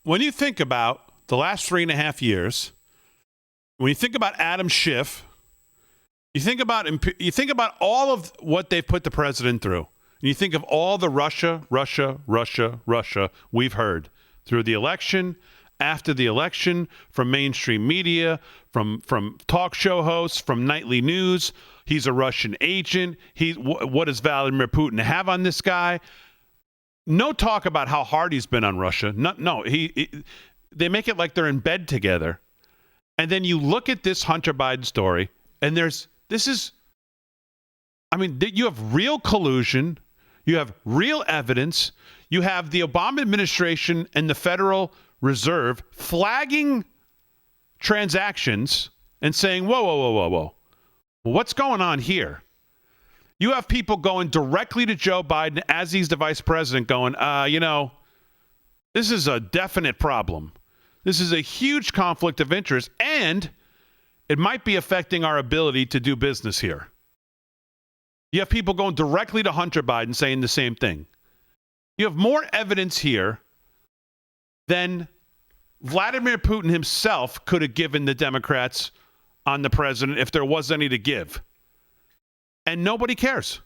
when you think about the last 3.5 years, when you think about Adam Schiff, you think about all of what they've put the president through. And you think of all the Russia we've heard through the election, after the election, from mainstream media, from talk show hosts, from nightly news. He's a Russian agent. What does Vladimir Putin have on this guy? No talk about how hard he's been on Russia. No, they make it like they're in bed together. And then you look at this Hunter Biden story, and you have real collusion. You have real evidence. You have the Obama administration and the Federal Reserve flagging transactions and saying, whoa. Well, what's going on here? You have people going directly to Joe Biden as he's the vice president going, this is a definite problem. This is a huge conflict of interest, and it might be affecting our ability to do business here. You have people going directly to Hunter Biden saying the same thing. You have more evidence here than Vladimir Putin himself could have given the Democrats on the president if there was any to give. And nobody cares.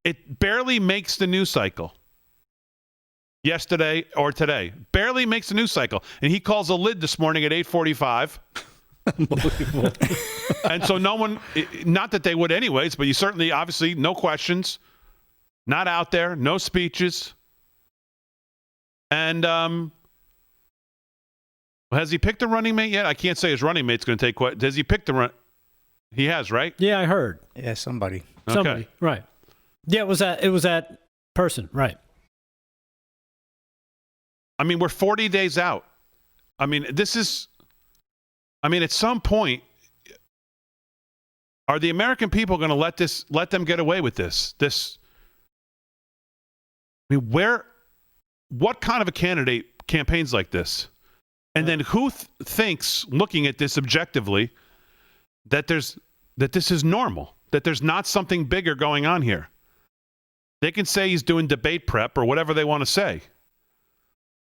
It barely makes the news cycle. Yesterday or today. Barely makes the news cycle. And he calls a lid this morning at 8:45. Unbelievable. And so no one, not that they would anyways, but you certainly, obviously, no questions. Not out there. No speeches. And has he picked a running mate yet? I can't say his running mate's going to take what. Has he picked the run? He has, right? Yeah, I heard. Yeah, somebody. Okay. Somebody, right. Yeah, it was that person, right. I mean, we're 40 days out. I mean, at some point, are the American people going to let them get away with this? What kind of a candidate campaigns like this? And then who thinks, looking at this objectively, that this is normal, that there's not something bigger going on here? They can say he's doing debate prep or whatever they want to say.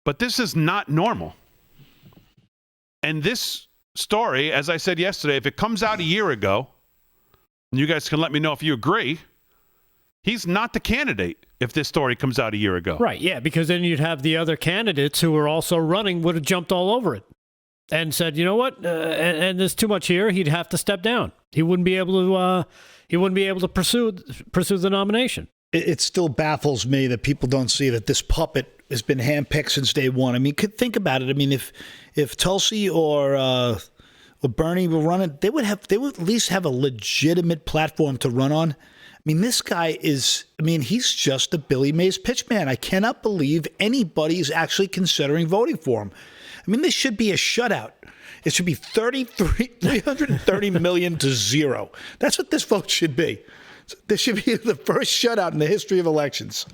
But this is not normal. And this story, as I said yesterday, if it comes out a year ago, and you guys can let me know if you agree, he's not the candidate if this story comes out a year ago. Right, yeah, because then you'd have the other candidates who were also running would have jumped all over it and said, you know what, and there's too much here, he'd have to step down. He wouldn't be able to pursue the nomination. It still baffles me that people don't see that this puppet has been handpicked since day one. I mean, think about it. I mean, if Tulsi or Bernie were running, they would at least have a legitimate platform to run on. I mean, this guy he's just a Billy Mays pitchman. I cannot believe anybody is actually considering voting for him. I mean, this should be a shutout. It should be 330 million to 0. That's what this vote should be. This should be the first shutout in the history of elections.